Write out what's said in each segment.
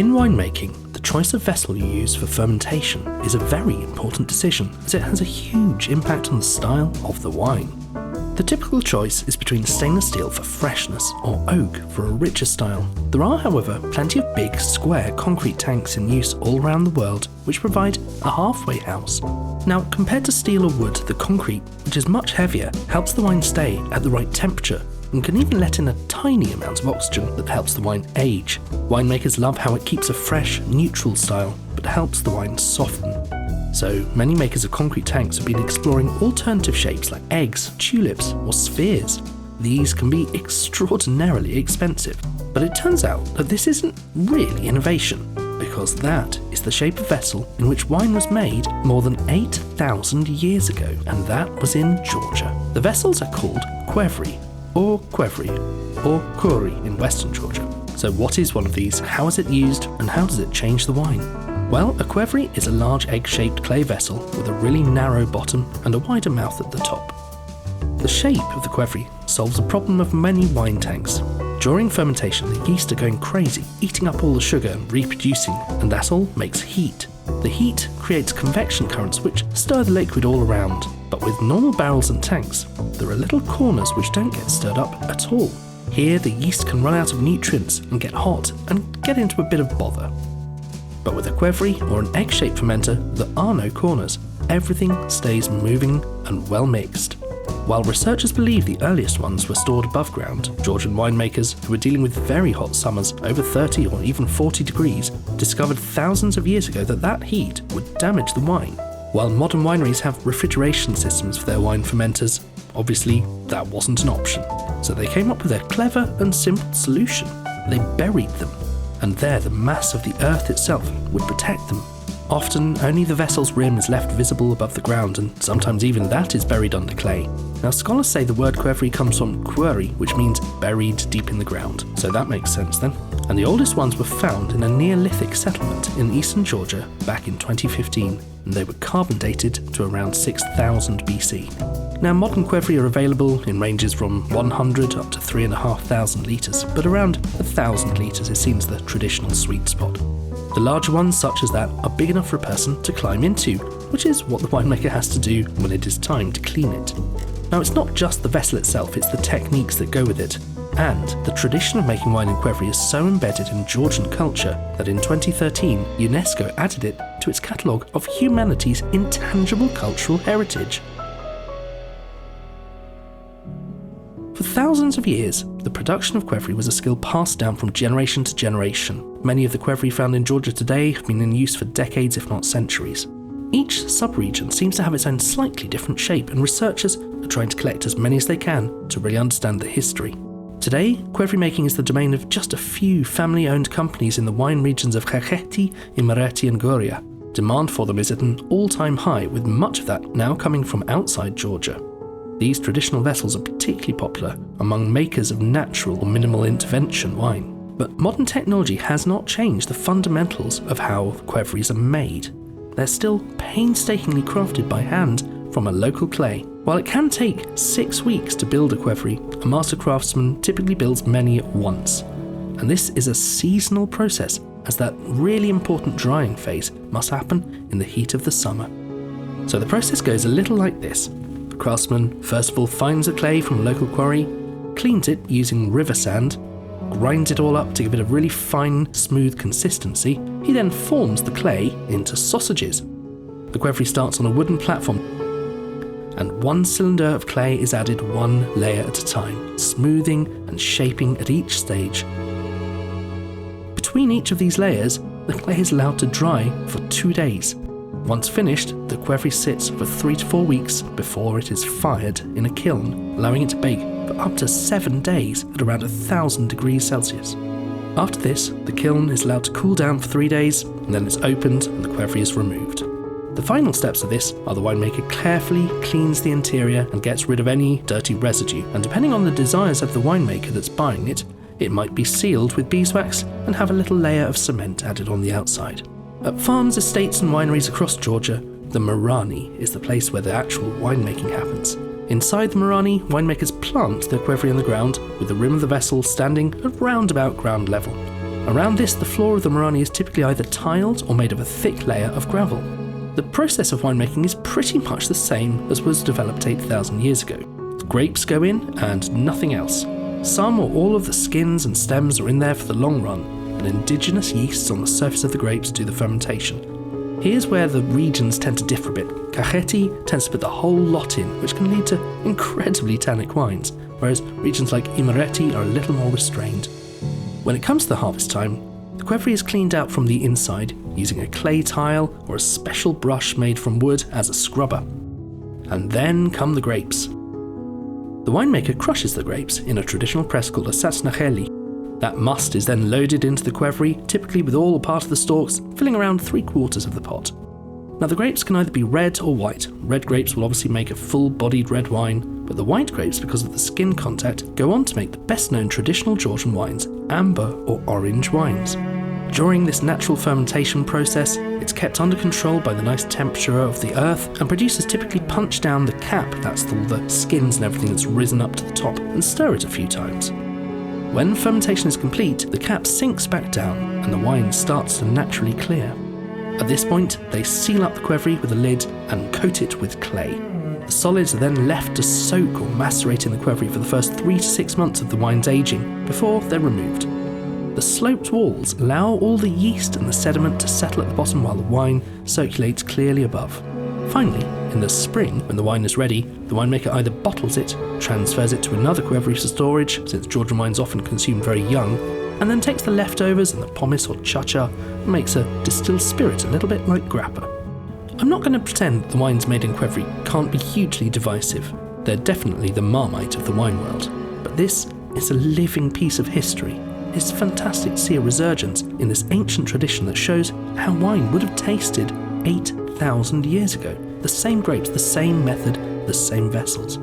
In winemaking, the choice of vessel you use for fermentation is a very important decision, as it has a huge impact on the style of the wine. The typical choice is between stainless steel for freshness or oak for a richer style. There are, however, plenty of big, square concrete tanks in use all around the world which provide a halfway house. Now, compared to steel or wood, the concrete, which is much heavier, helps the wine stay at the right temperature and can even let in a tiny amount of oxygen that helps the wine age. Winemakers love how it keeps a fresh, neutral style, but helps the wine soften. So, many makers of concrete tanks have been exploring alternative shapes like eggs, tulips, or spheres. These can be extraordinarily expensive, but it turns out that this isn't really innovation, because that is the shape of vessel in which wine was made more than 8,000 years ago, and that was in Georgia. The vessels are called Qvevri, or Qvevri, or Qvevri in Western Georgia. So what is one of these, how is it used, and how does it change the wine? Well, a Qvevri is a large egg-shaped clay vessel with a really narrow bottom and a wider mouth at the top. The shape of the Qvevri solves a problem of many wine tanks. During fermentation, the yeast are going crazy, eating up all the sugar and reproducing, and that all makes heat. The heat creates convection currents which stir the liquid all around, but with normal barrels and tanks, there are little corners which don't get stirred up at all. Here, the yeast can run out of nutrients and get hot and get into a bit of bother. But with a Qvevri or an egg-shaped fermenter, there are no corners. Everything stays moving and well mixed. While researchers believe the earliest ones were stored above ground, Georgian winemakers, who were dealing with very hot summers, over 30 or even 40 degrees, discovered thousands of years ago that that heat would damage the wine. While modern wineries have refrigeration systems for their wine fermenters, obviously that wasn't an option. So they came up with a clever and simple solution. They buried them, and there the mass of the earth itself would protect them. Often, only the vessel's rim is left visible above the ground, and sometimes even that is buried under clay. Now, scholars say the word Qvevri comes from Qvevri, which means buried deep in the ground, so that makes sense then. And the oldest ones were found in a Neolithic settlement in eastern Georgia back in 2015, and they were carbon dated to around 6000 BC. Now, modern Qvevri are available in ranges from 100 up to 3,500 litres, but around 1,000 litres is seen as the traditional sweet spot. The larger ones, such as that, are big enough for a person to climb into, which is what the winemaker has to do when it is time to clean it. Now, it's not just the vessel itself, it's the techniques that go with it. And the tradition of making wine in Qvevri is so embedded in Georgian culture that in 2013, UNESCO added it to its catalogue of humanity's intangible cultural heritage. For thousands of years, the production of Qvevri was a skill passed down from generation to generation. Many of the Qvevri found in Georgia today have been in use for decades, if not centuries. Each sub-region seems to have its own slightly different shape, and researchers are trying to collect as many as they can to really understand the history. Today, Qvevri making is the domain of just a few family-owned companies in the wine regions of Kakheti, Imereti and Goria. Demand for them is at an all-time high, with much of that now coming from outside Georgia. These traditional vessels are particularly popular among makers of natural or minimal intervention wine. But modern technology has not changed the fundamentals of how Qvevris are made. They're still painstakingly crafted by hand from a local clay. While it can take 6 weeks to build a Qvevri, a master craftsman typically builds many at once. And this is a seasonal process, as that really important drying phase must happen in the heat of the summer. So the process goes a little like this. The craftsman first of all finds the clay from a local quarry, cleans it using river sand, grinds it all up to give it a really fine, smooth consistency. He then forms the clay into sausages. The Qvevri starts on a wooden platform, and one cylinder of clay is added one layer at a time, smoothing and shaping at each stage. Between each of these layers, the clay is allowed to dry for 2 days. Once finished, the Qvevri sits for 3 to 4 weeks before it is fired in a kiln, allowing it to bake for up to 7 days at around 1,000 degrees Celsius. After this, the kiln is allowed to cool down for 3 days, and then it's opened and the Qvevri is removed. The final steps of this are the winemaker carefully cleans the interior and gets rid of any dirty residue, and depending on the desires of the winemaker that's buying it, it might be sealed with beeswax and have a little layer of cement added on the outside. At farms, estates and wineries across Georgia, the Marani is the place where the actual winemaking happens. Inside the Marani, winemakers plant their Qvevri on the ground, with the rim of the vessel standing at round about ground level. Around this, the floor of the Marani is typically either tiled or made of a thick layer of gravel. The process of winemaking is pretty much the same as was developed 8,000 years ago. The grapes go in and nothing else. Some or all of the skins and stems are in there for the long run, and indigenous yeasts on the surface of the grapes do the fermentation. Here's where the regions tend to differ a bit. Kakheti tends to put the whole lot in, which can lead to incredibly tannic wines, whereas regions like Imereti are a little more restrained. When it comes to the harvest time, the Qvevri is cleaned out from the inside using a clay tile or a special brush made from wood as a scrubber. And then come the grapes. The winemaker crushes the grapes in a traditional press called a satsnacheli. That must is then loaded into the Qvevri, typically with all part of the stalks, filling around 3/4 of the pot. Now the grapes can either be red or white. Red grapes will obviously make a full-bodied red wine, but the white grapes, because of the skin contact, go on to make the best-known traditional Georgian wines, amber or orange wines. During this natural fermentation process, it's kept under control by the nice temperature of the earth, and producers typically punch down the cap, that's all the skins and everything that's risen up to the top, and stir it a few times. When fermentation is complete, the cap sinks back down and the wine starts to naturally clear. At this point, they seal up the Qvevri with a lid and coat it with clay. The solids are then left to soak or macerate in the Qvevri for the first 3 to 6 months of the wine's aging before they're removed. The sloped walls allow all the yeast and the sediment to settle at the bottom while the wine circulates clearly above. Finally, in the spring, when the wine is ready, the winemaker either bottles it, transfers it to another Qvevri for storage, since Georgian wine is often consumed very young, and then takes the leftovers and the pomace or chacha and makes a distilled spirit a little bit like grappa. I'm not going to pretend the wines made in Qvevri can't be hugely divisive. They're definitely the Marmite of the wine world. But this is a living piece of history. It's fantastic to see a resurgence in this ancient tradition that shows how wine would have tasted 8,000 years ago. The same grapes, the same method, the same vessels.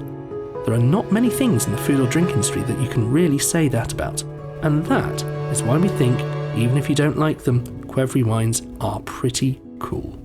There are not many things in the food or drink industry that you can really say that about. And that is why we think, even if you don't like them, Qvevri wines are pretty cool.